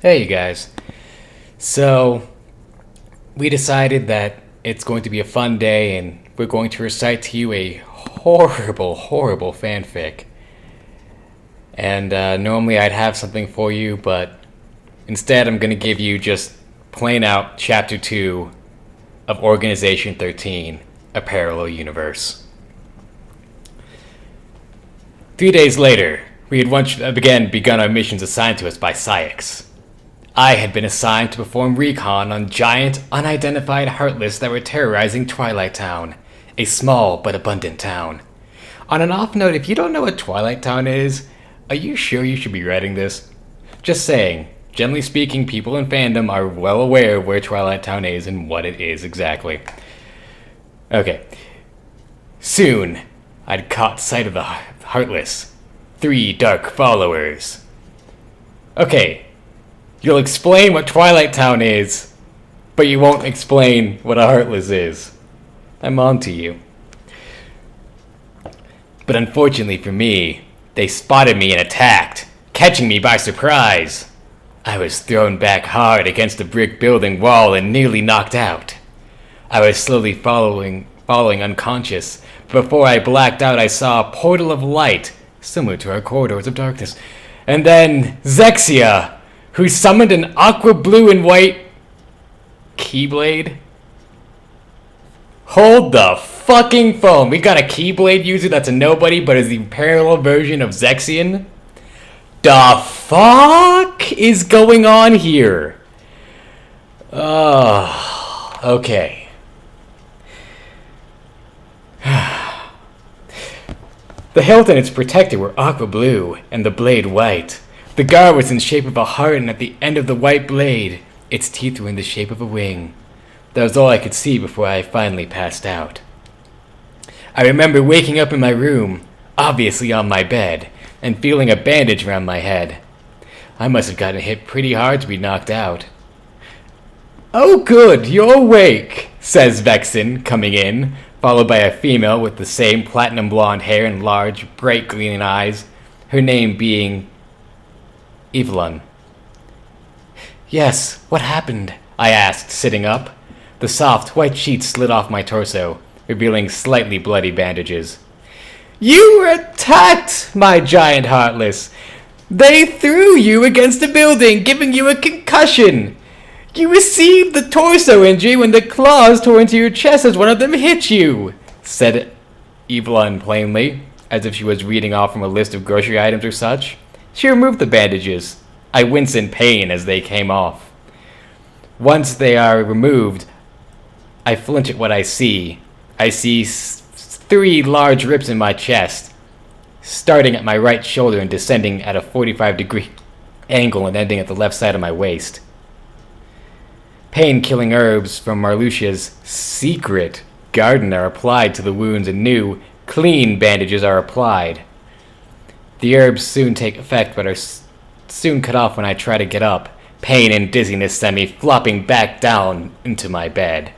Hey, you guys. So, we decided that it's going to be a fun day and we're going to recite to you a horrible fanfic. And normally I'd have something for you, but instead I'm going to give you just plain out Chapter 2 of Organization 13, A Parallel Universe. 3 days later, we had once again begun our missions assigned to us by Psyx. I had been assigned to perform recon on giant, unidentified heartless that were terrorizing Twilight Town, a small but abundant town. On an off note, if you don't know what Twilight Town is, are you sure you should be writing this? Just saying, generally speaking, people in fandom are well aware of where Twilight Town is and what it is exactly. Okay. Soon, I'd caught sight of the Heartless. 3 dark followers. Okay, you'll explain what Twilight Town is, but you won't explain what a Heartless is. I'm on to you. But unfortunately for me, they spotted me and attacked, catching me by surprise. I was thrown back hard against a brick building wall and nearly knocked out. I was slowly falling unconscious. Before I blacked out, I saw a portal of light, similar to our corridors of darkness. And then Zexia, who summoned an aqua blue and white Keyblade? Hold the fucking phone. We got a Keyblade user that's a nobody but is the parallel version of Zexian? The fuck is going on here? Okay. The hilt and its protector were aqua blue, and the blade white. The guard was in shape of a heart, and at the end of the white blade, its teeth were in the shape of a wing. That was all I could see before I finally passed out. I remember waking up in my room, obviously on my bed, and feeling a bandage around my head. I must have gotten hit pretty hard to be knocked out. "Oh good, you're awake," says Vexen, coming in, followed by a female with the same platinum blonde hair and large, bright green eyes, her name being Evelyn. "Yes, what happened?" I asked, sitting up. The soft, white sheets slid off my torso, revealing slightly bloody bandages. "You were attacked, my giant heartless. They threw you against a building, giving you a concussion. You received the torso injury when the claws tore into your chest as one of them hit you," said Evelyn plainly, as if she was reading off from a list of grocery items or such. She removed the bandages. I wince in pain as they came off. Once they are removed, I flinch at what I see. I see 3 large rips in my chest, starting at my right shoulder and descending at a 45-degree angle and ending at the left side of my waist. Pain-killing herbs from Marluxia's secret garden are applied to the wounds, and new, clean bandages are applied. The herbs soon take effect, but are soon cut off when I try to get up. Pain and dizziness send me flopping back down into my bed.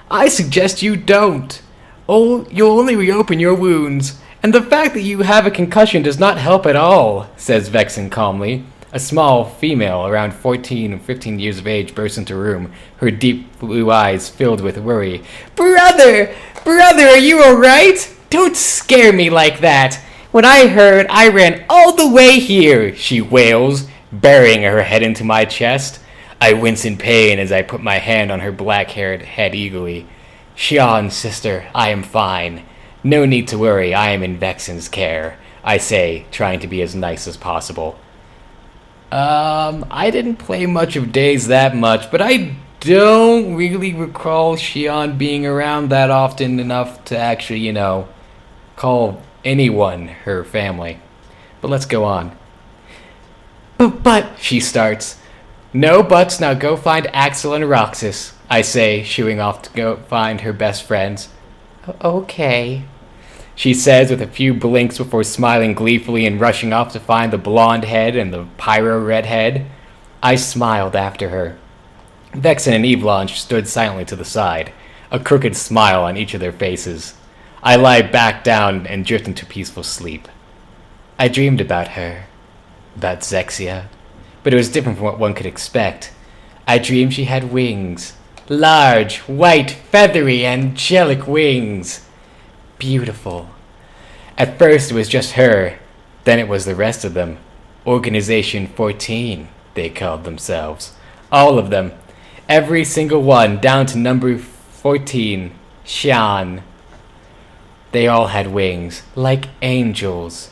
"I suggest you don't. Oh, you'll only reopen your wounds, and the fact that you have a concussion does not help at all," says Vexen calmly. A small female, around 14 or 15 years of age, bursts into the room, her deep blue eyes filled with worry. Brother, are you alright? Don't scare me like that. When I heard, I ran all the way here," she wails, burying her head into my chest. I wince in pain as I put my hand on her black-haired head eagerly. "Xian, sister, I am fine. No need to worry, I am in Vexen's care," I say, trying to be as nice as possible. I didn't play much of Days that much, but I don't really recall Xian being around that often enough to actually, call anyone her family. But let's go on. But, she starts. "No buts, now go find Axel and Roxas," I say, shooing off to go find her best friends. "Okay," she says with a few blinks before smiling gleefully and rushing off to find the blonde head and the pyro redhead. I smiled after her. Vexen and Evelyn stood silently to the side, a crooked smile on each of their faces. I lie back down and drift into peaceful sleep. I dreamed about her, about Zexia. but it was different from what one could expect. I dreamed she had wings. Large, white, feathery, angelic wings. Beautiful. At first it was just her, then it was the rest of them. Organization 14, they called themselves. All of them. Every single one, down to number 14, Shan. They all had wings, like angels.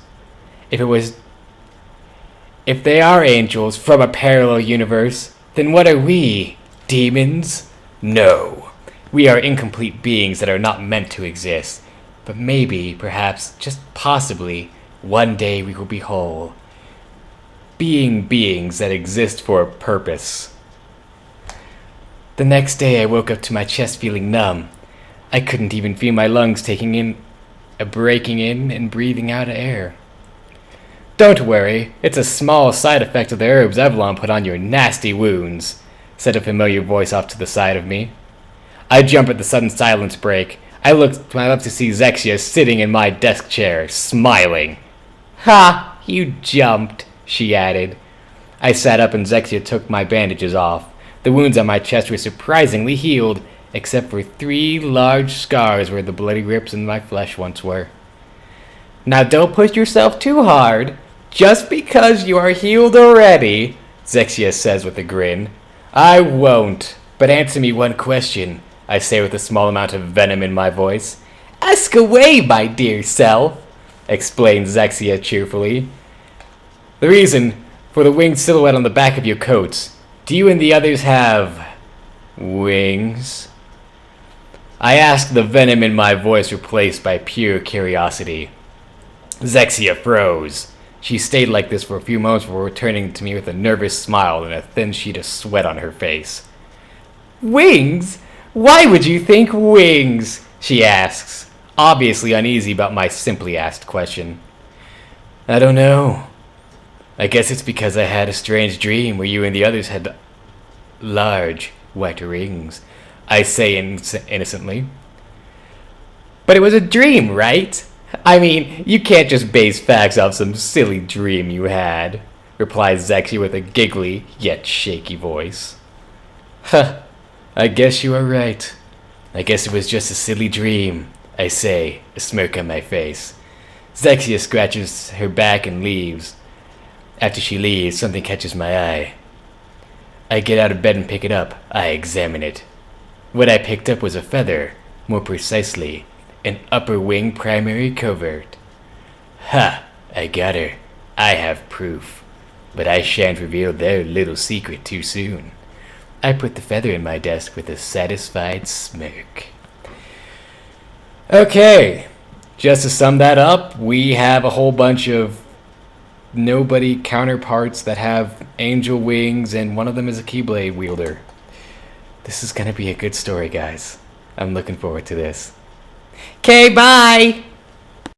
If they are angels from a parallel universe, then what are we? Demons? No. We are incomplete beings that are not meant to exist. But maybe, perhaps, just possibly, one day we will be whole. Beings that exist for a purpose. The next day I woke up to my chest feeling numb. I couldn't even feel my lungs breaking in and breathing out air. Don't worry, it's a small side effect of the herbs Evelyn put on your nasty wounds, said a familiar voice off to the side of me. I jumped at the sudden silence break. I looked to my left to see Zexia sitting in my desk chair, smiling. Ha! You jumped, she added. I sat up and Zexia took my bandages off. The wounds on my chest were surprisingly healed, except for 3 large scars where the bloody rips in my flesh once were. Now don't push yourself too hard. Just because you are healed already, Zexia says with a grin. I won't, but answer me one question, I say with a small amount of venom in my voice. Ask away, my dear self, explains Zexia cheerfully. The reason for the winged silhouette on the back of your coats. Do you and the others have wings? I ask, the venom in my voice replaced by pure curiosity. Zexia froze. She stayed like this for a few moments before returning to me with a nervous smile and a thin sheet of sweat on her face. Wings? Why would you think wings? She asks, obviously uneasy about my simply asked question. I don't know. I guess it's because I had a strange dream where you and the others had large white rings, I say innocently. But it was a dream, right? I mean, you can't just base facts off some silly dream you had, replies Zexia with a giggly yet shaky voice. Huh, I guess you are right. I guess it was just a silly dream, I say, a smirk on my face. Zexia scratches her back and leaves. After she leaves, something catches my eye. I get out of bed and pick it up. I examine it. What I picked up was a feather, more precisely, an upper wing primary covert. Ha! I got her. I have proof. But I shan't reveal their little secret too soon. I put the feather in my desk with a satisfied smirk. Okay, just to sum that up, we have a whole bunch of nobody counterparts that have angel wings, and one of them is a keyblade wielder. This is gonna be a good story, guys. I'm looking forward to this. Okay, bye!